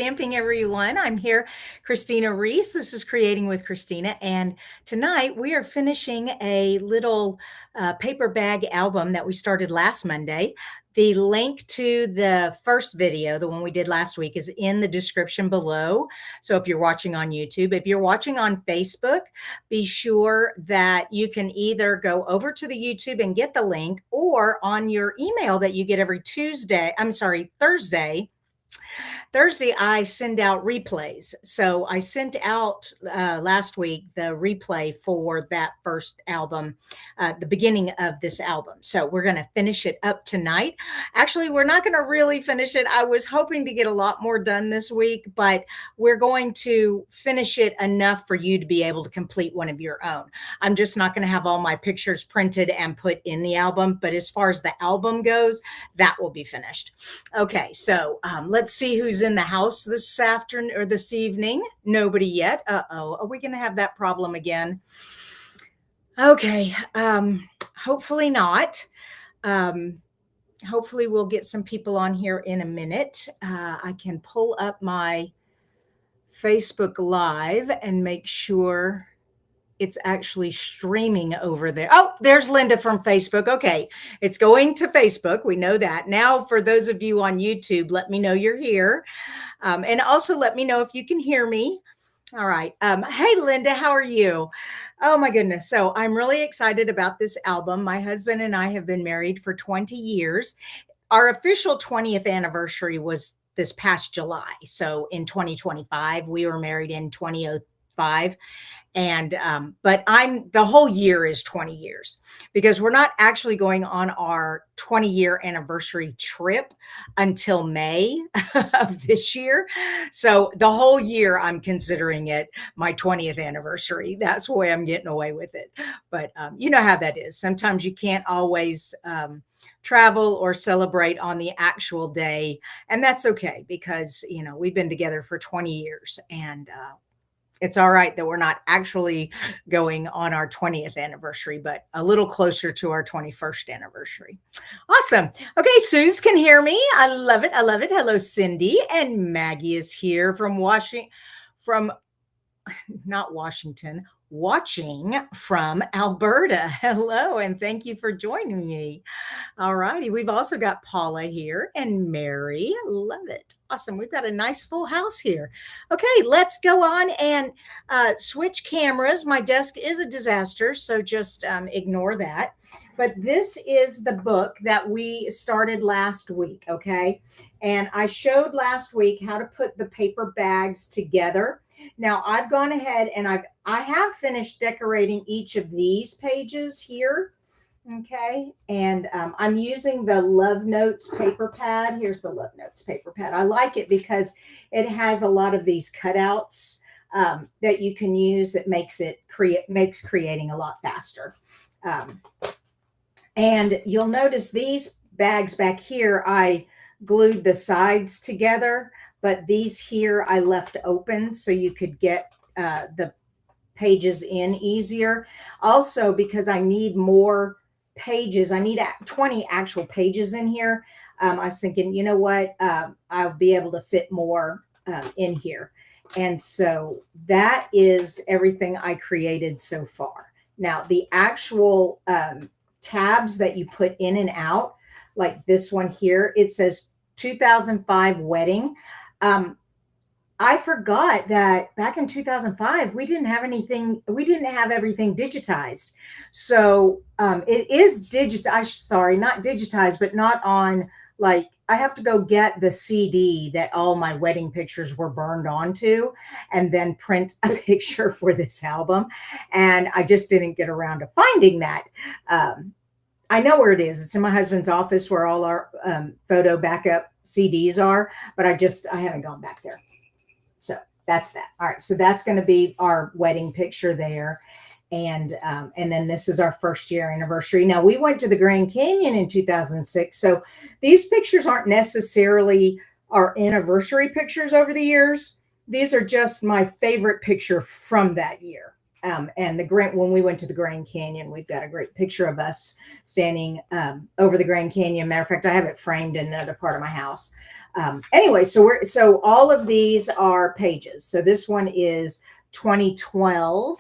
stamping, everyone. I'm here, Christina Reese. This is Creating with Christina. And tonight we are finishing a little paper bag album that we started last Monday. The link to the first video, the one we did last week, is in the description below. So if you're watching on YouTube, if you're watching on Facebook, be sure that you can either go over to the YouTube and get the link, or on your email that you get every Thursday, I send out replays. So I sent out last week the replay for that first album, the beginning of this album. So we're going to finish it up tonight. Actually, we're not going to really finish it. I was hoping to get a lot more done this week, but we're going to finish it enough for you to be able to complete one of your own. I'm just not going to have all my pictures printed and put in the album, but as far as the album goes, that will be finished. Okay, so let's see who's in the house this afternoon or this evening. Nobody yet. Uh-oh. Are we going to have that problem again? Okay. Hopefully not. Hopefully we'll get some people on here in a minute. I can pull up my Facebook Live and make sure it's actually streaming over there. Oh, there's Linda from Facebook. Okay, it's going to Facebook. We know that. Now, for those of you on YouTube, let me know you're here. And also let me know if you can hear me. All right. Hey, Linda, how are you? Oh, my goodness. So I'm really excited about this album. My husband and I have been married for 20 years. Our official 20th anniversary was this past July. So in 2025, we were married in 2005. And but the whole year is 20 years, because we're not actually going on our 20-year anniversary trip until May of this year. So the whole year I'm considering it my 20th anniversary. That's the way I'm getting away with it. But you know how that is. Sometimes you can't always travel or celebrate on the actual day. And that's okay, because, you know, we've been together for 20 years, and it's all right that we're not actually going on our 20th anniversary, but a little closer to our 21st anniversary. Awesome. Okay, Suze can hear me. I love it. I love it. Hello, Cindy. And Maggie is here from not Washington, watching from Alberta. Hello, and thank you for joining me. All righty. We've also got Paula here and Mary. Love it. Awesome. We've got a nice full house here. Okay, let's go on and switch cameras. My desk is a disaster, so just ignore that. But this is the book that we started last week, okay? And I showed last week how to put the paper bags together. Now I've gone ahead and I have finished decorating each of these pages here. Okay. And I'm using the Love Notes paper pad. Here's the Love Notes paper pad. I like it because it has a lot of these cutouts that you can use. That makes creating a lot faster. And you'll notice these bags back here, I glued the sides together, but these here I left open so you could get the pages in easier. Also, because I need more pages, I need 20 actual pages in here. I was thinking, you know what, I'll be able to fit more in here. And so that is everything I created so far. Now, the actual tabs that you put in and out, like this one here, it says 2005 wedding. I forgot that back in 2005, we didn't have everything digitized. So it is not digitized, but not on, like, I have to go get the CD that all my wedding pictures were burned onto and then print a picture for this album. And I just didn't get around to finding that. I know where it is. It's in my husband's office where all our photo backup CDs are, but I haven't gone back there. So that's that. All right. So that's going to be our wedding picture there. And then this is our first year anniversary. Now, we went to the Grand Canyon in 2006. So these pictures aren't necessarily our anniversary pictures over the years. These are just my favorite picture from that year. And when we went to the Grand Canyon, we've got a great picture of us standing over the Grand Canyon. Matter of fact, I have it framed in another part of my house. Anyway, so all of these are pages. So this one is 2012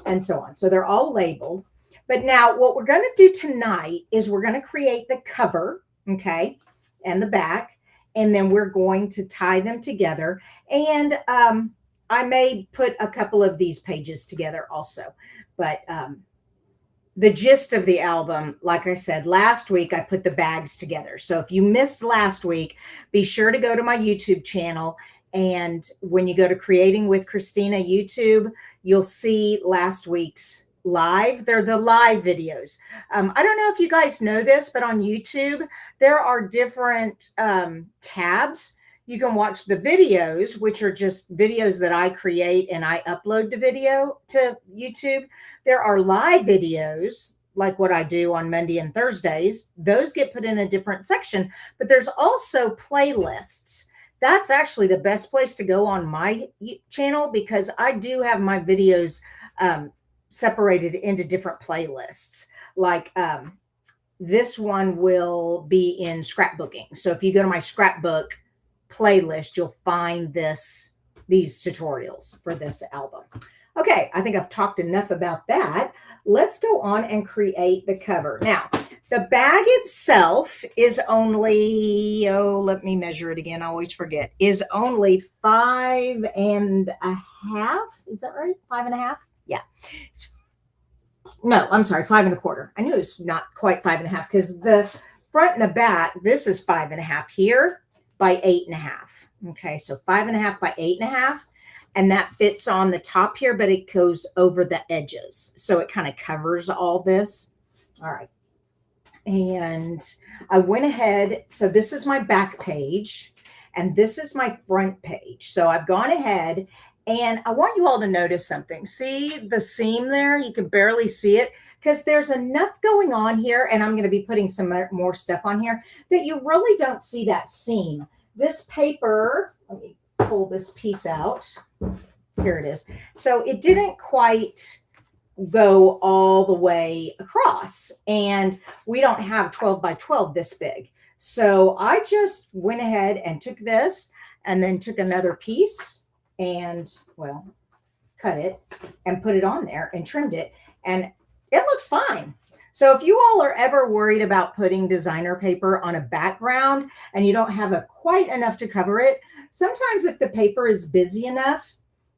and so on. So they're all labeled. But now what we're going to do tonight is we're going to create the cover, okay, and the back, and then we're going to tie them together. And I may put a couple of these pages together also. But the gist of the album, like I said, last week I put the bags together. So if you missed last week, be sure to go to my YouTube channel. And when you go to Creating with Christina YouTube, you'll see last week's live. They're the live videos. I don't know if you guys know this, but on YouTube, there are different tabs. You can watch the videos, which are just videos that I create and I upload the video to YouTube. There are live videos, like what I do on Monday and Thursdays. Those get put in a different section, but there's also playlists. That's actually the best place to go on my channel because I do have my videos separated into different playlists. Like this one will be in scrapbooking. So if you go to my scrapbook playlist, you'll find these tutorials for this album. Okay, I think I've talked enough about that. Let's go on and create the cover. Now, the bag itself is only, let me measure it again. I always forget. Is only 5.5. Is that right? 5.5? Yeah. No, I'm sorry, 5.25. I knew it was not quite 5.5 because the front and the back, this is 5.5 here by 8.5. Okay, so 5.5 by 8.5. And that fits on the top here, but it goes over the edges. So it kind of covers all this. All right. And I went ahead. So this is my back page and this is my front page. So I've gone ahead and I want you all to notice something. See the seam there? You can barely see it because there's enough going on here. And I'm going to be putting some more stuff on here that you really don't see that seam. This paper, let me pull this piece out. Here it is. So it didn't quite go all the way across and we don't have 12 by 12 this big. So I just went ahead and took this and then took another piece and well, cut it and put it on there and trimmed it and it looks fine. So if you all are ever worried about putting designer paper on a background and you don't have quite enough to cover it, sometimes if the paper is busy enough,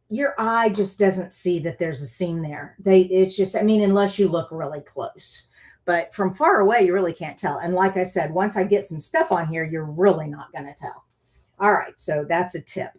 your eye just doesn't see that there's a seam there. It's just, I mean, unless you look really close. But from far away, you really can't tell. And like I said, once I get some stuff on here, you're really not going to tell. All right, so that's a tip.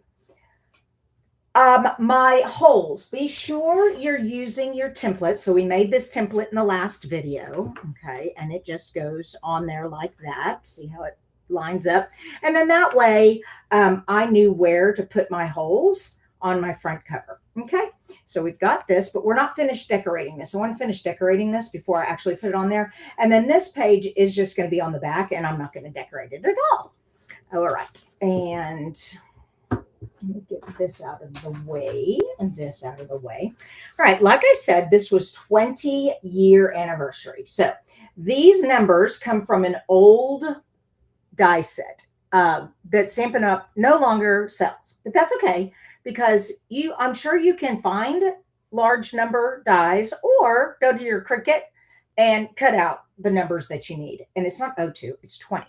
My holes, be sure you're using your template. So we made this template in the last video, okay? And it just goes on there like that. See how it lines up? And then that way, I knew where to put my holes on my front cover. Okay, so we've got this, but we're not finished decorating this. I want to finish decorating this before I actually put it on there. And then this page is just going to be on the back and I'm not going to decorate it at all. All right, and let me get this out of the way and this out of the way. All right, like I said, this was 20-year anniversary. So these numbers come from an old die set that Stampin' Up! No longer sells, but that's okay. Because I'm sure you can find large number dies or go to your Cricut and cut out the numbers that you need. And it's not 02, it's 20.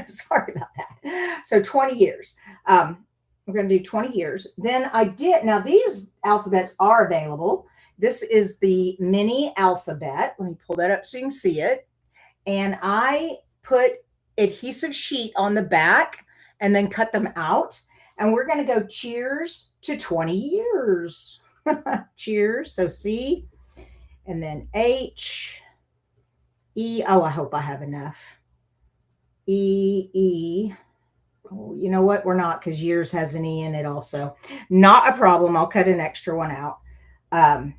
Sorry about that. So 20 years. We're going to do 20 years. Then now these alphabets are available. This is the mini alphabet. Let me pull that up so you can see it. And I put adhesive sheet on the back and then cut them out. And we're going to go cheers to 20 years. Cheers. So C and then H, E. Oh, I hope I have enough. E, E. Oh, you know what? We're not because years has an E in it also. Not a problem. I'll cut an extra one out. R.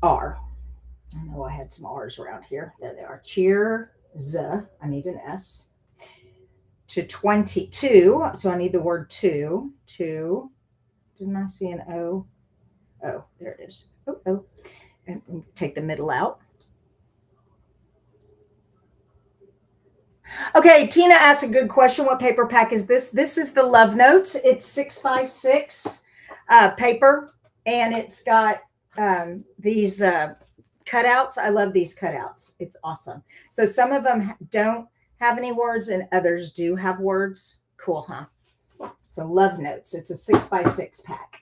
I know I had some R's around here. There they are. Cheers. I need an S. To 22. So I need the word two. Didn't I see an O? Oh, there it is. Oh. And take the middle out. Okay, Tina asked a good question. What paper pack is this? This is the Love Notes. It's 6x6 paper, and it's got these cutouts. I love these cutouts. It's awesome. So some of them don't have any words, and others do have words. Cool, huh? So Love Notes. It's a 6x6 pack.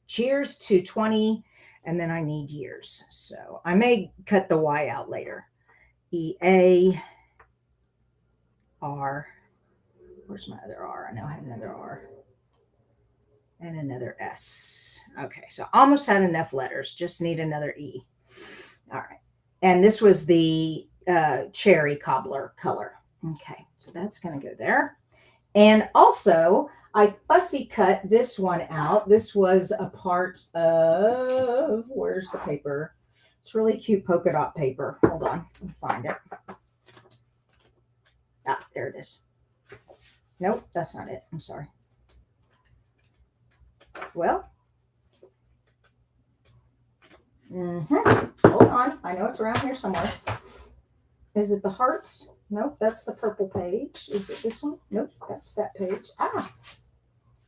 Cheers to 20, and then I need years. So I may cut the Y out later. EA. R. Where's my other R? I know I had another R. And another S. Okay, so almost had enough letters. Just need another E. All right. And this was the cherry cobbler color. Okay, so that's going to go there. And also, I fussy cut this one out. This was a part of, where's the paper? It's really cute polka dot paper. Hold on, let me find it. Ah, there it is. Nope, that's not it. I'm sorry. Well, hold on. I know it's around here somewhere. Is it the hearts? Nope, that's the purple page. Is it this one? Nope, that's that page. Ah,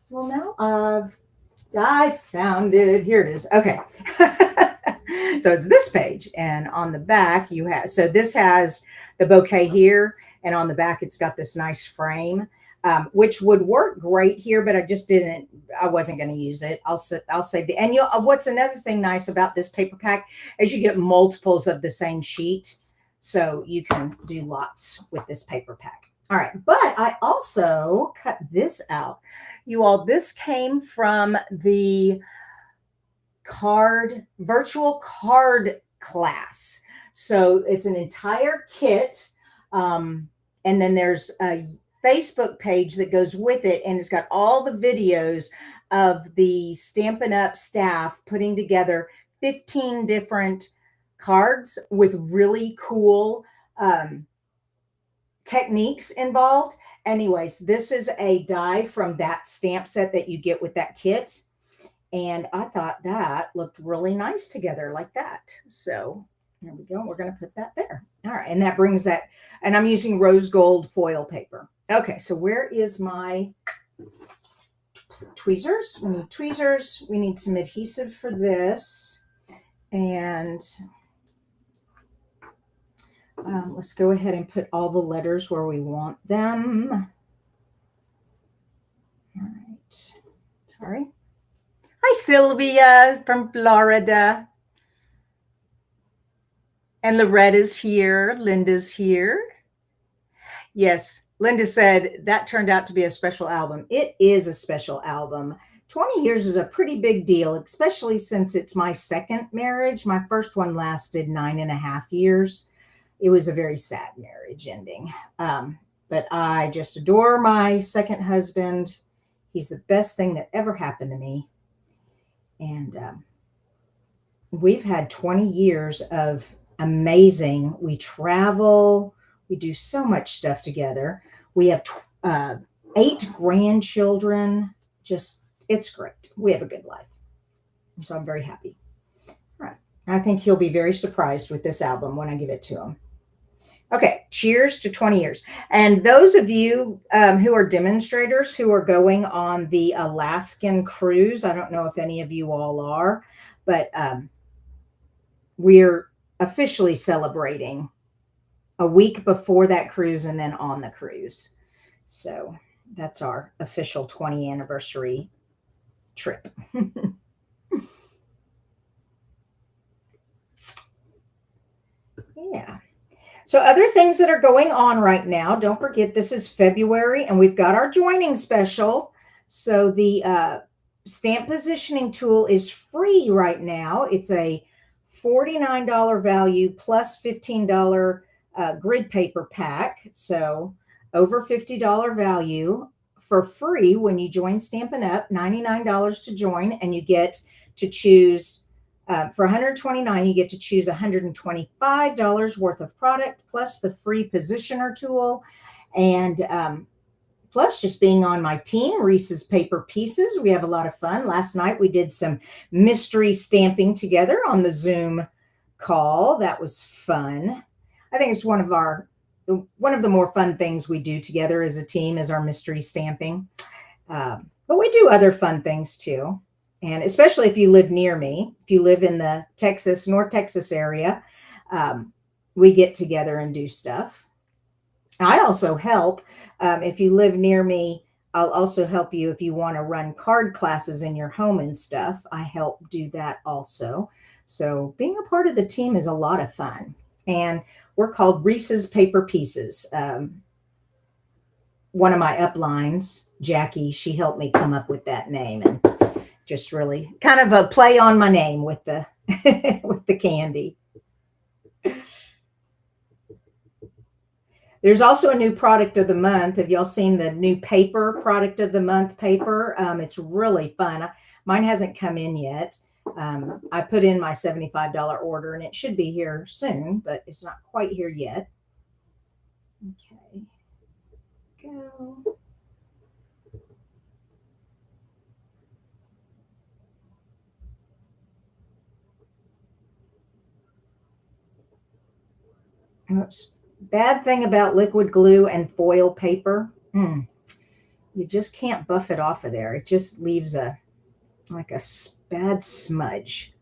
well now I found it. Here it is. Okay. So it's this page, and on the back you have, so this has the bouquet here, and on the back it's got this nice frame, which would work great here, but I wasn't going to use it. I'll save the, and what's another thing nice about this paper pack is you get multiples of the same sheet, so you can do lots with this paper pack. All right, but I also cut this out. You all, this came from the virtual card class. So it's an entire kit. And then there's a Facebook page that goes with it, and it's got all the videos of the Stampin' Up! Staff putting together 15 different cards with really cool techniques involved. Anyways, this is a die from that stamp set that you get with that kit. And I thought that looked really nice together like that. So there we go. We're going to put that there. All right. And that brings that, and I'm using rose gold foil paper. Okay. So where is my tweezers? We need tweezers. We need some adhesive for this. And let's go ahead and put all the letters where we want them. All right. Sorry. Hi, Sylvia from Florida. And Loretta's here. Linda's here. Yes, Linda said that turned out to be a special album. It is a special album. 20 years is a pretty big deal, especially since it's my second marriage. My first one lasted 9.5 years. It was a very sad marriage ending. But I just adore my second husband. He's the best thing that ever happened to me. And we've had 20 years of amazing. We travel. We do so much stuff together. We have 8 grandchildren. Just, it's great. We have a good life. So I'm very happy. All right. I think he'll be very surprised with this album when I give it to him. Okay, cheers to 20 years. And those of you who are demonstrators who are going on the Alaskan cruise, I don't know if any of you all are, but we're officially celebrating a week before that cruise and then on the cruise. So that's our official 20th anniversary trip. Yeah. So other things that are going on right now, don't forget this is February and we've got our joining special. So the stamp positioning tool is free right now. It's a $49 value plus $15 grid paper pack. So over $50 value for free when you join Stampin' Up, $99 to join, and you get to choose for $129, you get to choose $125 worth of product plus the free positioner tool. And plus just being on my team, Reese's Paper Pieces. We have a lot of fun. Last night we did some mystery stamping together on the Zoom call. That was fun. I think it's one of our one of the more fun things we do together as a team is our mystery stamping. But we do other fun things too. And especially if you live near me, if you live in the North Texas area, we get together and do stuff. I also help. If you live near me, I'll also help you if you want to run card classes in your home and stuff. I help do that also. So being a part of the team is a lot of fun. And we're called Reese's Paper Pieces. One of my uplines, Jackie, she helped me come up with that name, and just really kind of a play on my name with the with the candy. There's also a new product of the month. Have y'all seen the new paper product of the month paper? It's really fun. Mine hasn't come in yet. I put in my $75 order and it should be here soon, but it's not quite here yet. Okay. Go. Oops. Bad thing about liquid glue and foil paper, you just can't buff it off of there. It just leaves like a bad smudge.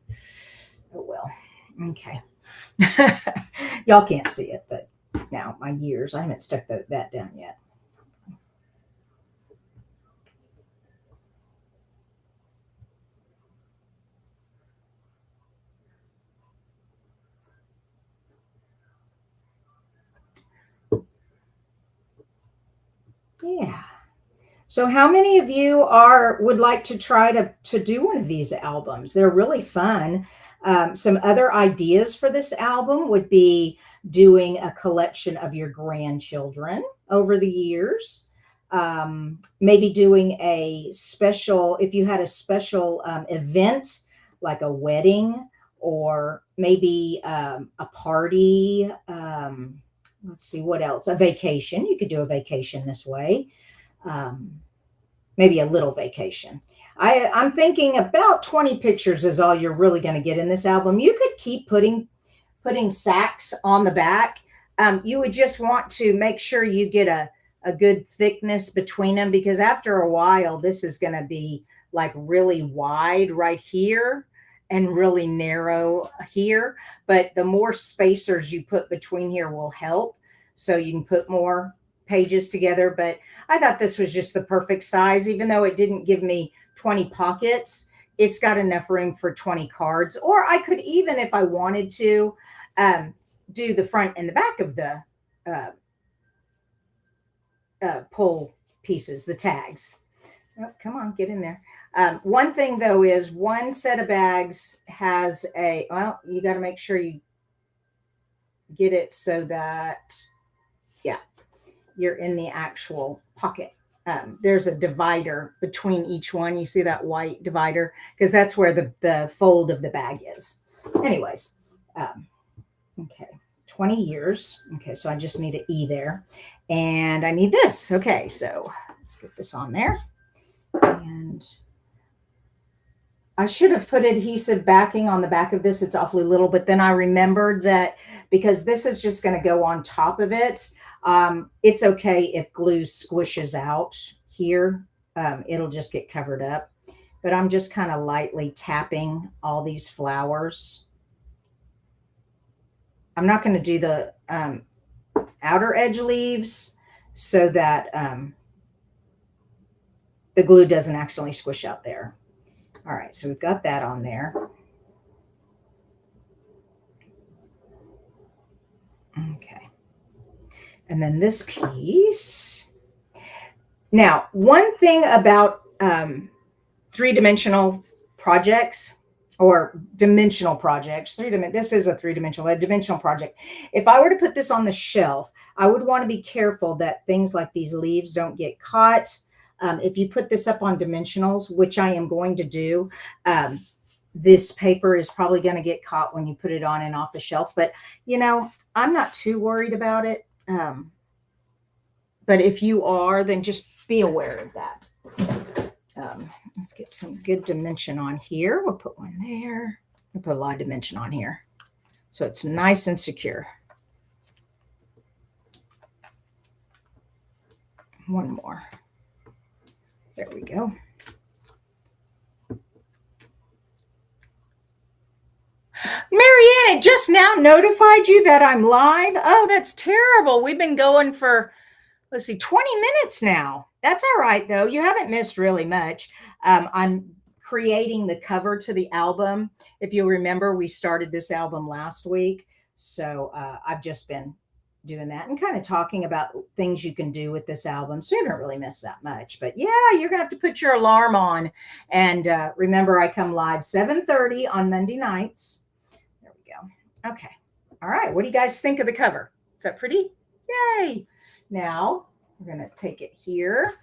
Oh well. Okay. Y'all can't see it, but now my years, I haven't stuck that down yet. Yeah. So how many of you would like to try to do one of these albums? They're really fun. Some other ideas for this album would be doing a collection of your grandchildren over the years. Maybe doing a special, if you had a special event like a wedding, or maybe a party. Let's see, what else? A vacation. You could do a vacation this way. Maybe a little vacation. I'm thinking about 20 pictures is all you're really going to get in this album. You could keep putting sacks on the back. You would just want to make sure you get a good thickness between them, because after a while, this is going to be like really wide right here and really narrow here. But the more spacers you put between here will help. So you can put more pages together. But I thought this was just the perfect size, even though it didn't give me 20 pockets. It's got enough room for 20 cards. Or I could even, if I wanted to, do the front and the back of the pull pieces, the tags. Oh, come on, get in there. One thing though is one set of bags has well, you got to make sure you get it so that, yeah, you're in the actual pocket. There's a divider between each one. You see that white divider? Because that's where the fold of the bag is. Anyways, okay, 20 years. Okay, so I just need an E there. And I need this. Okay, so let's get this on there. And I should have put adhesive backing on the back of this. It's awfully little, but then I remembered that because this is just going to go on top of it, it's okay if glue squishes out here. It'll just get covered up. But I'm just kind of lightly tapping all these flowers. I'm not going to do the outer edge leaves so that the glue doesn't actually squish out there. All right, so we've got that on there. Okay. And then this piece. Now, one thing about three-dimensional projects or dimensional projects, this is a dimensional project. If I were to put this on the shelf, I would want to be careful that things like these leaves don't get caught. If you put this up on dimensionals, which I am going to do, this paper is probably going to get caught when you put it on and off the shelf. But, you know, I'm not too worried about it. But if you are, then just be aware of that. Let's get some good dimension on here. We'll put one there. We'll put a lot of dimension on here, so it's nice and secure. One more. There we go. Marianne, it just now notified you that I'm live. Oh, that's terrible. We've been going for, let's see, 20 minutes now. That's all right, though. You haven't missed really much. I'm creating the cover to the album. If you'll remember, we started this album last week. So I've just been doing that and kind of talking about things you can do with this album. So you haven't really missed that much. But yeah, you're going to have to put your alarm on. And remember, I come live 7:30 on Monday nights. There we go. Okay. All right. What do you guys think of the cover? Is that pretty? Yay. Now, we're going to take it here.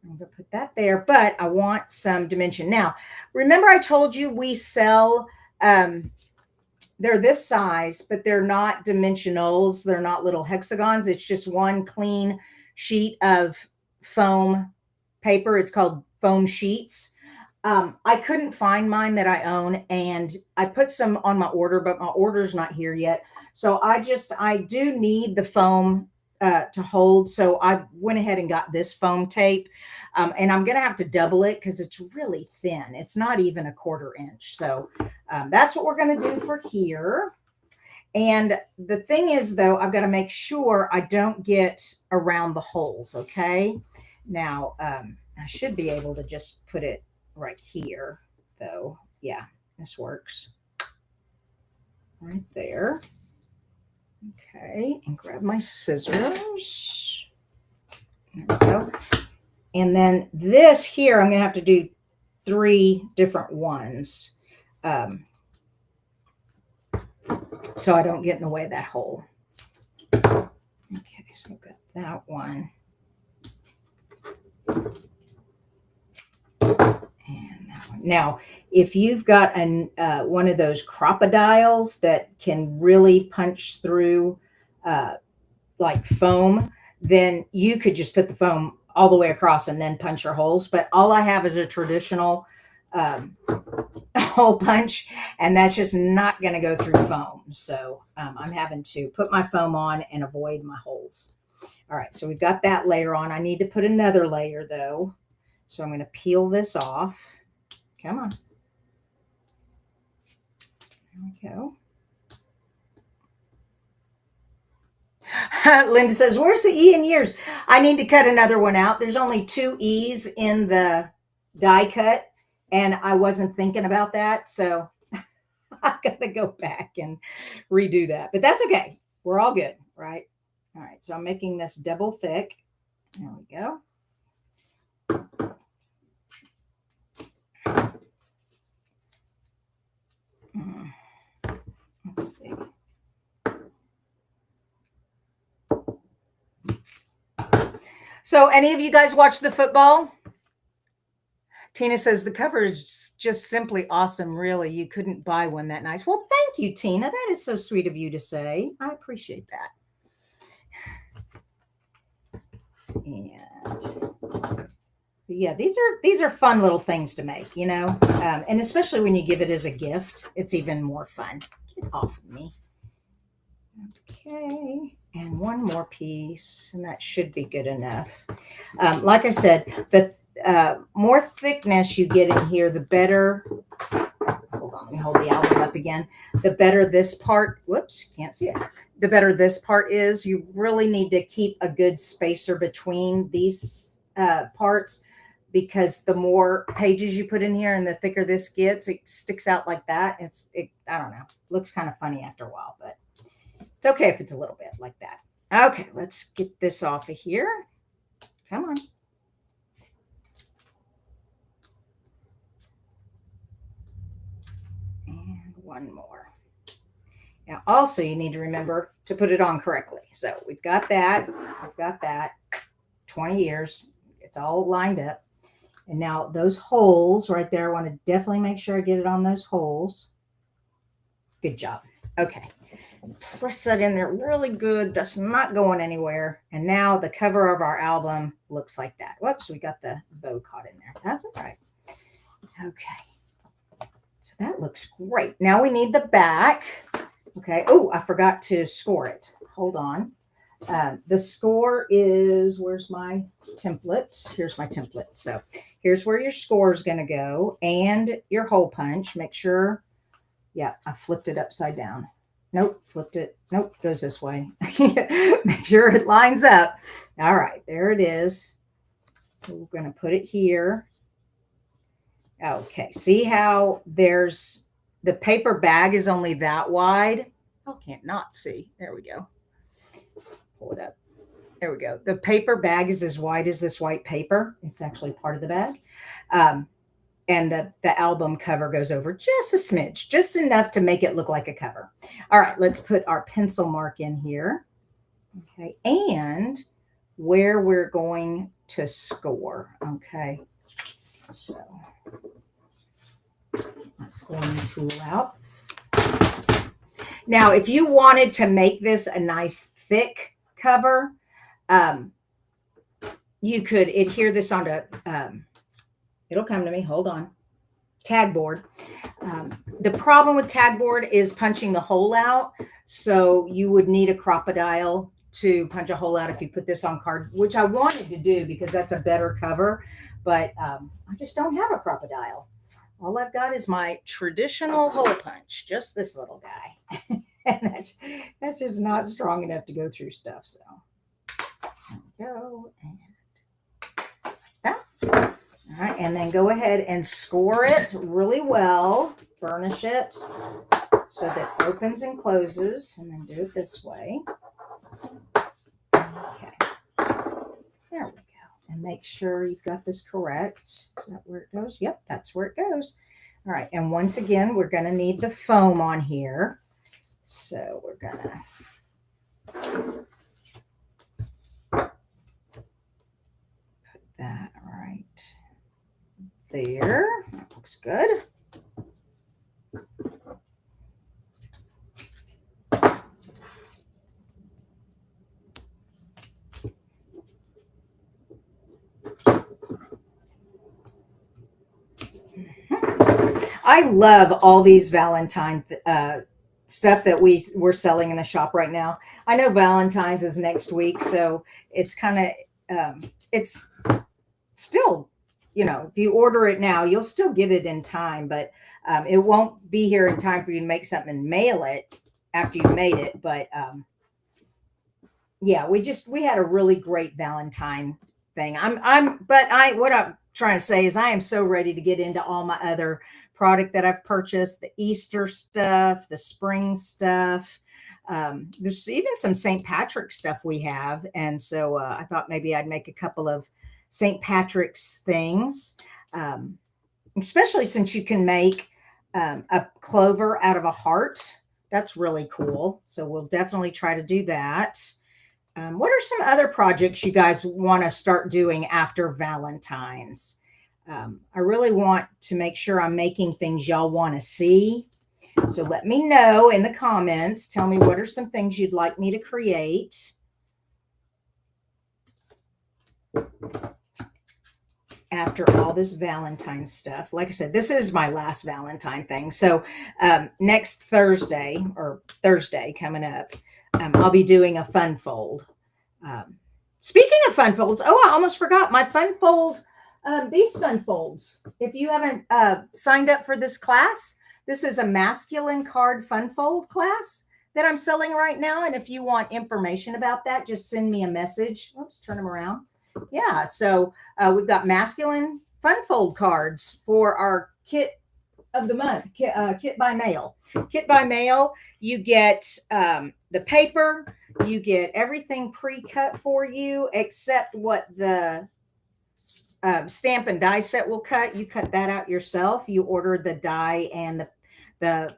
I'm going to put that there, but I want some dimension. Now, remember I told you we sell, they're this size, but they're not dimensionals. They're not little hexagons. It's just one clean sheet of foam paper. It's called foam sheets. I couldn't find mine that I own, and I put some on my order, but my order's not here yet. So I do need the foam to hold. So I went ahead and got this foam tape, and I'm going to have to double it because it's really thin. It's not even a 1/4 inch. So that's what we're going to do for here. And the thing is, though, I've got to make sure I don't get around the holes. Okay. Now, I should be able to just put it right here, though. Yeah, this works. Right there. Okay, and grab my scissors. There we go. And then this here, I'm going to have to do 3 different ones. So I don't get in the way of that hole. Okay, so I've got that one. And that one. Now, if you've got one of those crocodiles that can really punch through like foam, then you could just put the foam all the way across and then punch your holes. But all I have is a traditional hole punch, and that's just not going to go through foam. So I'm having to put my foam on and avoid my holes. All right, so we've got that layer on. I need to put another layer, though. So I'm going to peel this off. Come on. There we go. Linda says, where's the E in years? I need to cut another one out. There's only 2 E's in the die cut, and I wasn't thinking about that. So I've got to go back and redo that. But that's okay. We're all good, right? All right. So I'm making this double thick. There we go. Let's see. So any of you guys watch the football? Tina says the cover is just simply awesome. Really, you couldn't buy one that nice. Well, thank you, Tina. That is so sweet of you to say. I appreciate that. And yeah, these are fun little things to make, you know, and especially when you give it as a gift, it's even more fun. Get off of me. Okay, and one more piece, and that should be good enough. Like I said, the more thickness you get in here, the better. Hold on, let me hold the album up again. The better this part, whoops, can't see it. The better this part is. You really need to keep a good spacer between these parts, because the more pages you put in here and the thicker this gets, it sticks out like that. I don't know, looks kind of funny after a while, but it's okay if it's a little bit like that. Okay, let's get this off of here. Come on. And one more. Now, also, you need to remember to put it on correctly. So we've got that. We've got that. 20 years. It's all lined up. And now those holes right there, I want to definitely make sure I get it on those holes. Good job. Okay. Press that in there really good. That's not going anywhere. And now the cover of our album looks like that. Whoops, we got the bow caught in there. That's all right. Okay. So that looks great. Now we need the back. Okay. Oh, I forgot to score it. Hold on. The score is, where's my template? Here's my template. So here's where your score is going to go and your hole punch. Make sure, yeah, I flipped it upside down. Nope, flipped it. Nope, goes this way. Make sure it lines up. All right, there it is. We're going to put it here. Okay, see how there's the paper bag is only that wide. I can't not see. There we go. Pull it up. There we go. The paper bag is as wide as this white paper. It's actually part of the bag. And the album cover goes over just a smidge, just enough to make it look like a cover. All right, let's put our pencil mark in here. Okay, and where we're going to score. Okay, so my scoring tool out. Now, if you wanted to make this a nice thick cover, you could adhere this onto, it'll come to me, hold on, tag board. The problem with tag board is punching the hole out. So you would need a Crop-A-Dile to punch a hole out if you put this on card, which I wanted to do because that's a better cover, but I just don't have a Crop-A-Dile. All I've got is my traditional hole punch, just this little guy. And that's just not strong enough to go through stuff. So there we go. And like that. All right, and then go ahead and score it really well. Burnish it so that it opens and closes, and then do it this way. Okay. There we go. And make sure you've got this correct. Is that where it goes? Yep, that's where it goes. All right, and once again, we're going to need the foam on here. So we're going to put that right there. That looks good. I love all these Valentine stuff that we're selling in the shop right now. I know Valentine's is next week, so it's kind of it's still, if you order it now, you'll still get it in time, but it won't be here in time for you to make something and mail it after you've made it. But yeah, we had a really great Valentine thing. What I'm trying to say is I am so ready to get into all my other product that I've purchased, the Easter stuff, the spring stuff. There's even some St. Patrick's stuff we have. And so I thought maybe I'd make a couple of St. Patrick's things, especially since you can make a clover out of a heart. That's really cool. So we'll definitely try to do that. What are some other projects you guys want to start doing after Valentine's? I really want to make sure I'm making things y'all want to see. So let me know in the comments. Tell me what are some things you'd like me to create. After all this Valentine stuff. Like I said, this is my last Valentine thing. So next Thursday coming up, I'll be doing a fun fold. Speaking of fun folds, I almost forgot my fun fold. These fun folds. If you haven't signed up for this class, this is a masculine card fun fold class that I'm selling right now. And if you want information about that, just send me a message. Oops, turn them around. Yeah, so we've got masculine fun fold cards for our kit of the month, kit by mail. Kit by mail, you get the paper, you get everything pre-cut for you except what the stamp and die set will cut. You cut that out yourself. You order the die and the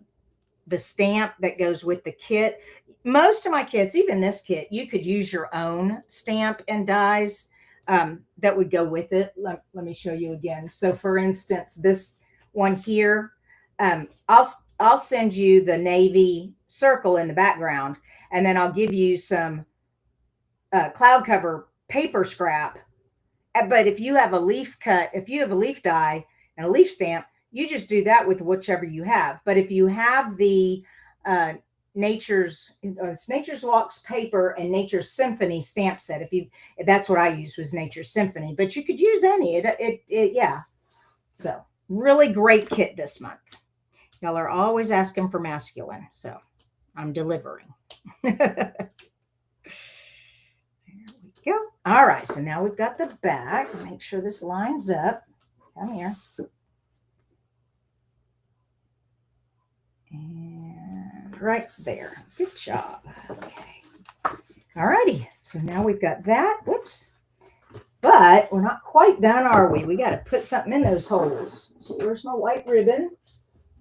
stamp that goes with the kit. Most of my kits, even this kit, you could use your own stamp and dies that would go with it. Let me show you again. So for instance, this one here, I'll send you the navy circle in the background, and then I'll give you some cloud cover paper scrap. But if you have a leaf die and a leaf stamp, you just do that with whichever you have. But if you have the it's Nature's Walks paper and Nature's Symphony stamp set. That's what I used, was Nature's Symphony, but you could use any. Yeah. So really great kit this month. Y'all are always asking for masculine, so I'm delivering. There we go. All right, so now we've got the back. Make sure this lines up. Come here. And right there. Good job. Okay. All righty. So now we've got that. Whoops. But we're not quite done, are we? We got to put something in those holes. So where's my white ribbon?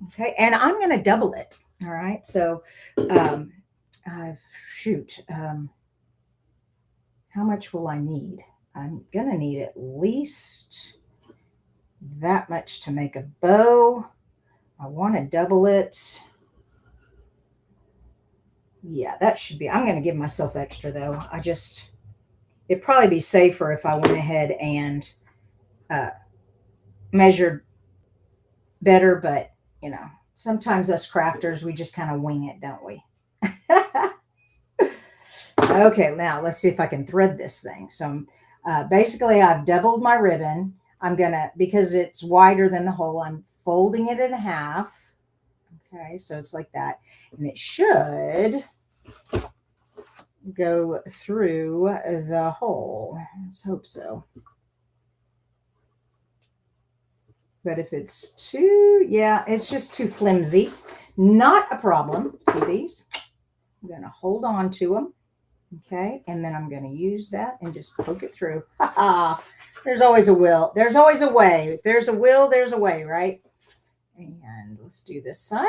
Okay. And I'm going to double it. All right. So, how much will I need? I'm going to need at least that much to make a bow. I want to double it. Yeah, that should be. I'm going to give myself extra though. It'd probably be safer if I went ahead and measured better, but you know, sometimes us crafters, we just kind of wing it, don't we? Okay, now let's see if I can thread this thing. So basically I've doubled my ribbon. Because it's wider than the hole, I'm folding it in half. Okay, so it's like that. And it should go through the hole. Let's hope so. But if it's it's just too flimsy. Not a problem. See these? I'm going to hold on to them. Okay, and then I'm going to use that and just poke it through. There's always a will. There's always a way. If there's a will, there's a way, right? And let's do this side.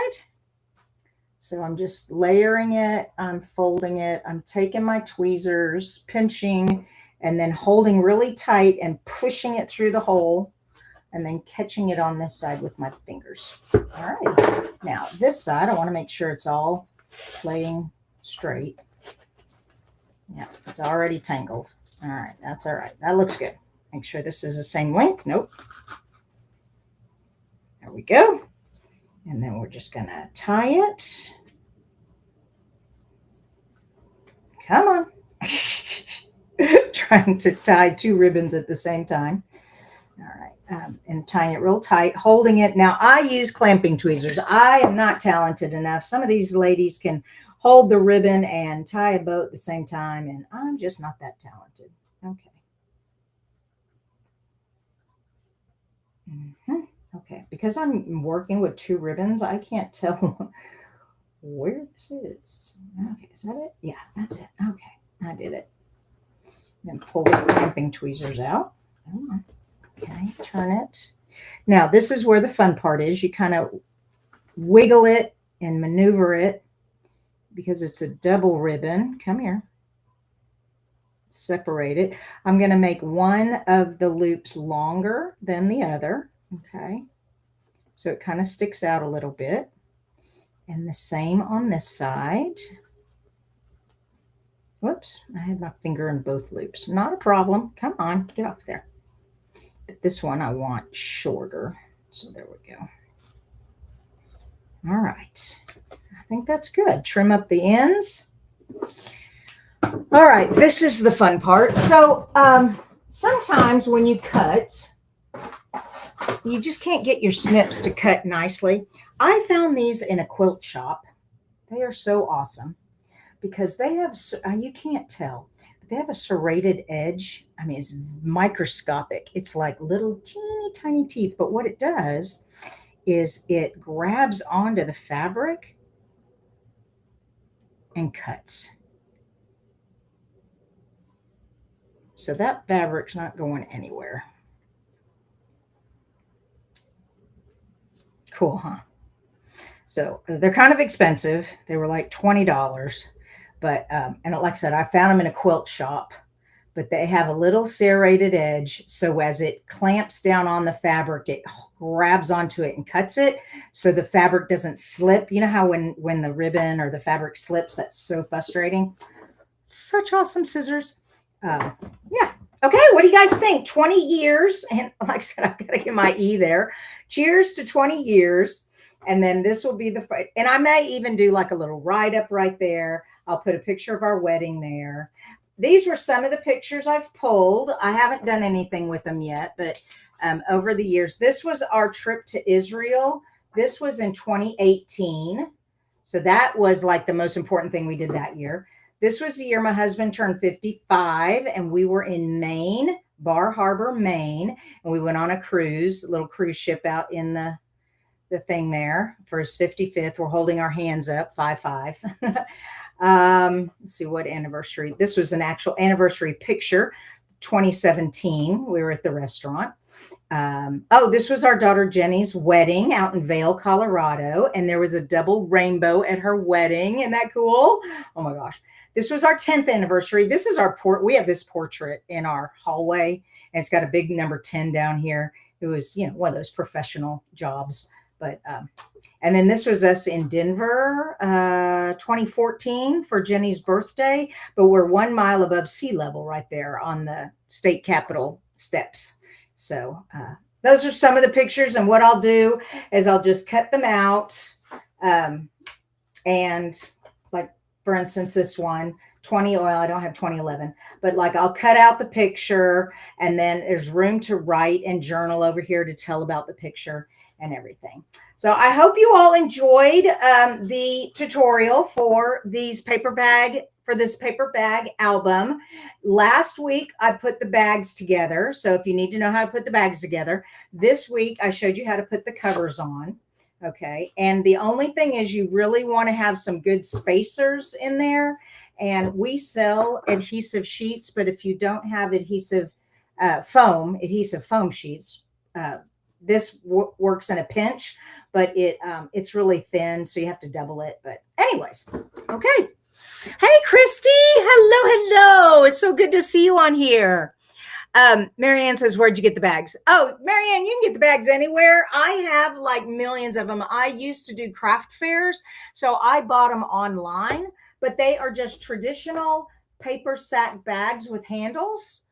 So I'm just layering it. I'm folding it. I'm taking my tweezers, pinching, and then holding really tight and pushing it through the hole, and then catching it on this side with my fingers. All right. Now this side, I want to make sure it's all laying straight. Yeah, it's already tangled. All right, that's all right. That looks good. Make sure this is the same length. Nope. There we go. And then we're just going to tie it. Come on. Trying to tie two ribbons at the same time. All right. And tying it real tight, holding it. Now, I use clamping tweezers. I am not talented enough. Some of these ladies can hold the ribbon and tie a bow at the same time, and I'm just not that talented. Okay. Okay, because I'm working with two ribbons, I can't tell where this is. Okay, is that it? Yeah, that's it. Okay, I did it. Then pull the clamping tweezers out. Okay, turn it. Now, this is where the fun part is. You kind of wiggle it and maneuver it because it's a double ribbon. Come here. Separate it. I'm going to make one of the loops longer than the other. Okay. So it kind of sticks out a little bit. And the same on this side. Whoops, I had my finger in both loops. Not a problem. Come on, get off there. But this one I want shorter. So there we go. All right. I think that's good. Trim up the ends. All right, this is the fun part. So sometimes when you cut, you just can't get your snips to cut nicely. I found these in a quilt shop. They are so awesome because they have, you can't tell, but they have a serrated edge. I mean, it's microscopic. It's like little teeny tiny teeth. But what it does is it grabs onto the fabric and cuts. So that fabric's not going anywhere. Cool, huh? So they're kind of expensive. They were like $20, but, and like I said, I found them in a quilt shop, but they have a little serrated edge. So as it clamps down on the fabric, it grabs onto it and cuts it. So the fabric doesn't slip. You know how when the ribbon or the fabric slips, that's so frustrating. Such awesome scissors. Yeah. Okay. What do you guys think? 20 years. And like I said, I've got to get my E there. Cheers to 20 years. And then this will be the fight. And I may even do like a little write up right there. I'll put a picture of our wedding there. These were some of the pictures I've pulled. I haven't done anything with them yet, but over the years, this was our trip to Israel. This was in 2018. So that was like the most important thing we did that year. This was the year my husband turned 55, and we were in Maine, Bar Harbor, Maine, and we went on a cruise, a little cruise ship out in the thing there for his 55th. We're holding our hands up, 5-5. Let's see what anniversary. This was an actual anniversary picture, 2017. We were at the restaurant. This was our daughter Jenny's wedding out in Vail, Colorado, and there was a double rainbow at her wedding. Isn't that cool? Oh my gosh. This was our 10th anniversary. This is our we have this portrait in our hallway, and it's got a big number 10 down here. It was, one of those professional jobs. But and then this was us in Denver, 2014 for Jenny's birthday. But we're 1 mile above sea level right there on the state capitol steps. So those are some of the pictures. And what I'll do is I'll just cut them out. And like, for instance, this one, 20 oil. I don't have 2011, but like I'll cut out the picture, and then there's room to write and journal over here to tell about the picture and everything. So I hope you all enjoyed the tutorial for this paper bag album. Last week, I put the bags together. So if you need to know how to put the bags together, this week I showed you how to put the covers on. Okay. And the only thing is you really want to have some good spacers in there. And we sell adhesive sheets, but if you don't have adhesive foam sheets, this works in a pinch, but it's really thin, so you have to double it. But anyways, okay. Hey, Christy. Hello. It's so good to see you on here. Marianne says, where'd you get the bags? Oh, Marianne, you can get the bags anywhere. I have like millions of them. I used to do craft fairs, so I bought them online, but they are just traditional paper sack bags with handles.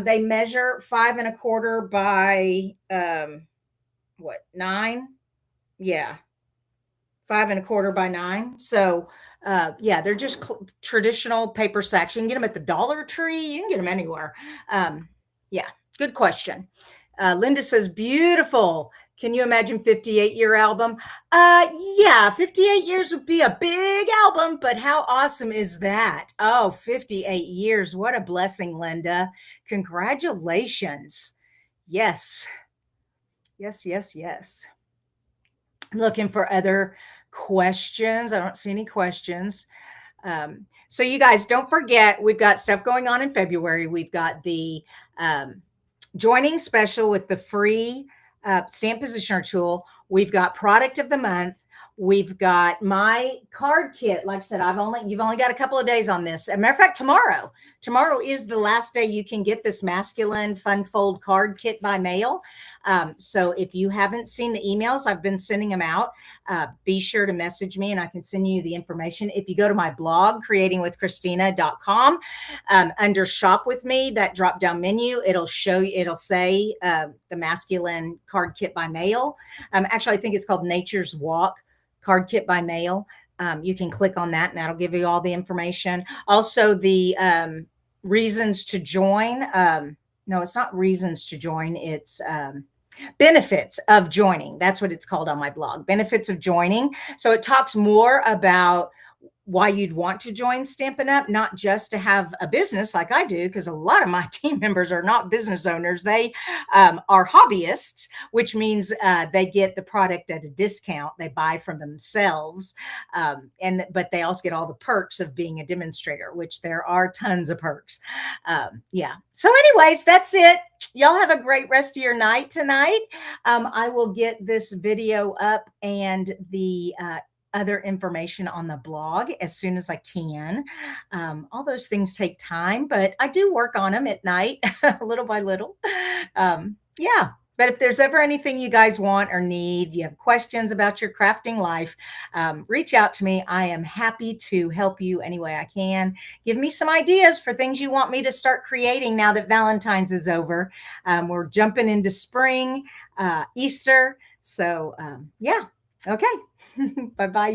They measure 5 1/4 by 9? Yeah, 5 1/4 by 9. So they're just traditional paper sacks. You can get them at the Dollar Tree. You can get them anywhere. Good question. Linda says, beautiful. Can you imagine 58-year album? 58 years would be a big album, but how awesome is that? Oh, 58 years. What a blessing, Linda. Congratulations. Yes. I'm looking for other questions. I don't see any questions. So you guys don't forget, we've got stuff going on in February. We've got the joining special with the free stamp positioner tool. We've got product of the month. We've got my card kit. Like I said, you've only got a couple of days on this. As a matter of fact, tomorrow is the last day you can get this masculine fun fold card kit by mail. So if you haven't seen the emails, I've been sending them out. Be sure to message me and I can send you the information. If you go to my blog, creatingwithchristina.com, under shop with me, that drop down menu, it'll say the masculine card kit by mail. Actually, I think it's called Nature's Walk card kit by mail. You can click on that and that'll give you all the information. Also the reasons to join. No, it's not reasons to join. It's benefits of joining. That's what it's called on my blog, benefits of joining. So it talks more about why you'd want to join Stampin' Up, not just to have a business like I do, because a lot of my team members are not business owners. They are hobbyists, which means they get the product at a discount. They buy from themselves. But they also get all the perks of being a demonstrator, which there are tons of perks. So anyways, that's it. Y'all have a great rest of your night tonight. I will get this video up and the other information on the blog as soon as I can. All those things take time, but I do work on them at night, little by little. But if there's ever anything you guys want or need, you have questions about your crafting life, reach out to me. I am happy to help you any way I can. Give me some ideas for things you want me to start creating now that Valentine's is over. We're jumping into spring, Easter. So Okay. Bye bye.